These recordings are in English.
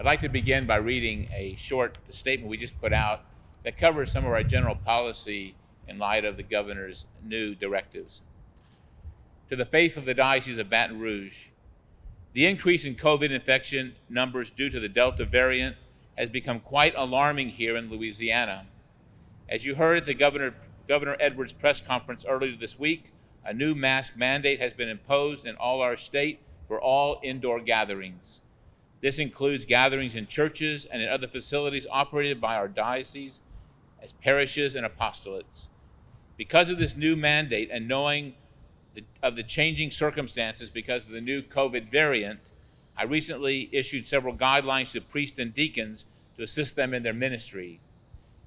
I'd like to begin by reading a short statement we just put out that covers some of our general policy in light of the governor's new directives. To the faith of the Diocese of Baton Rouge, the increase in COVID infection numbers due to the Delta variant has become quite alarming here in Louisiana. As you heard at the Governor Edwards' press conference earlier this week, a new mask mandate has been imposed in all our state for all indoor gatherings. This includes gatherings in churches and in other facilities operated by our diocese as parishes and apostolates. Because of this new mandate and knowing of the changing circumstances because of the new COVID variant, I recently issued several guidelines to priests and deacons to assist them in their ministry.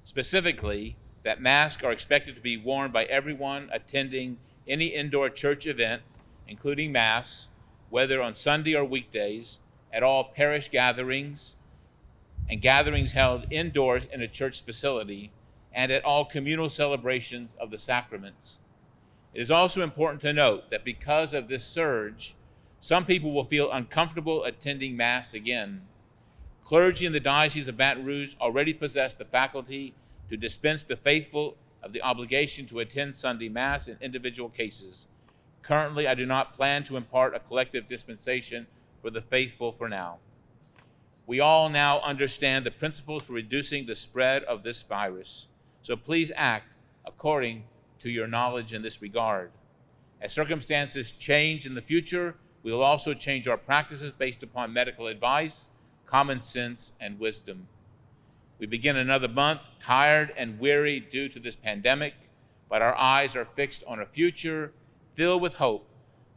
Specifically, that masks are expected to be worn by everyone attending any indoor church event, including Mass, whether on Sunday or weekdays, at all parish gatherings and gatherings held indoors in a church facility, and at all communal celebrations of the sacraments. It is also important to note that because of this surge, some people will feel uncomfortable attending Mass again. Clergy in the Diocese of Baton Rouge already possess the faculty to dispense the faithful of the obligation to attend Sunday Mass in individual cases. Currently, I do not plan to impart a collective dispensation for the faithful for now. We all now understand the principles for reducing the spread of this virus, so please act according to your knowledge in this regard. As circumstances change in the future, we will also change our practices based upon medical advice, common sense, and wisdom. We begin another month tired and weary due to this pandemic, but our eyes are fixed on a future filled with hope,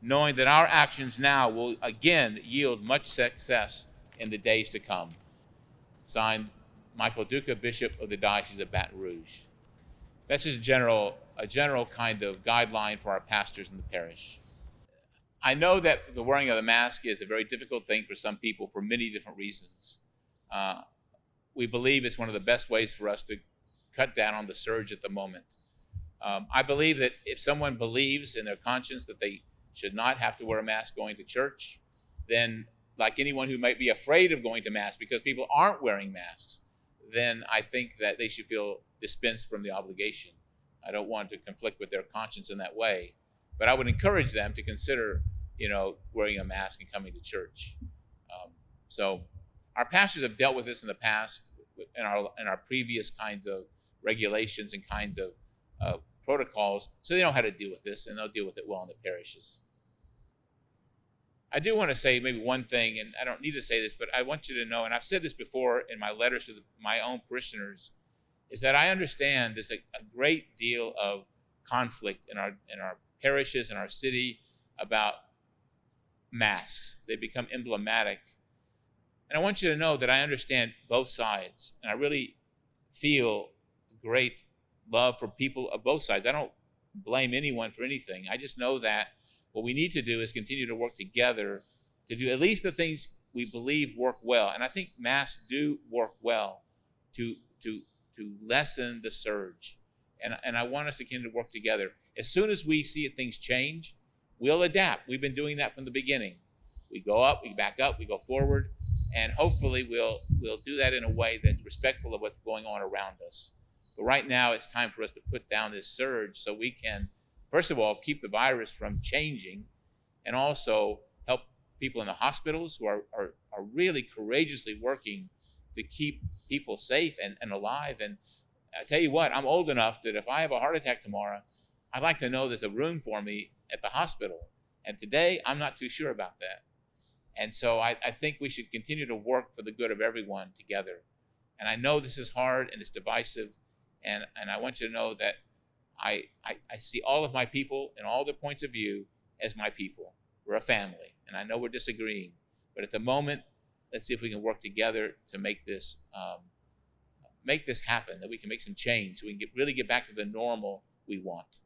knowing that our actions now will again yield much success in the days to come. Signed, Michael Duca, Bishop of the Diocese of Baton Rouge. That's just a general kind of guideline for our pastors in the parish. I know that the wearing of the mask is a very difficult thing for some people for many different reasons. We believe it's one of the best ways for us to cut down on the surge at the moment. I believe that if someone believes in their conscience that they should not have to wear a mask going to church, then like anyone who might be afraid of going to Mass because people aren't wearing masks, then I think that they should feel dispensed from the obligation. I don't want to conflict with their conscience in that way, but I would encourage them to consider, wearing a mask and coming to church. So our pastors have dealt with this in the past in our previous kinds of regulations and kinds of protocols, so they know how to deal with this, and they'll deal with it well in the parishes. I do want to say maybe one thing, and I don't need to say this, but I want you to know, and I've said this before in my letters to my own parishioners, is that I understand there's a great deal of conflict in our parishes and our city about masks. They become emblematic. And I want you to know that I understand both sides, and I really feel great love for people of both sides. I don't blame anyone for anything. I just know that what we need to do is continue to work together to do at least the things we believe work well. And I think masks do work well to lessen the surge. And I want us to continue to work together. As soon as we see things change, we'll adapt. We've been doing that from the beginning. We go up, we back up, we go forward, and hopefully we'll do that in a way that's respectful of what's going on around us. But right now, it's time for us to put down this surge so we can, first of all, keep the virus from changing, and also help people in the hospitals who are really courageously working to keep people safe and alive. And I tell you what, I'm old enough that if I have a heart attack tomorrow, I'd like to know there's a room for me at the hospital. And today, I'm not too sure about that. And so I think we should continue to work for the good of everyone together. And I know this is hard and it's divisive, and I want you to know that I see all of my people and all their points of view as my people. We're a family, and I know we're disagreeing, but at the moment, let's see if we can work together to make this happen, that we can make some change so we can really get back to the normal we want.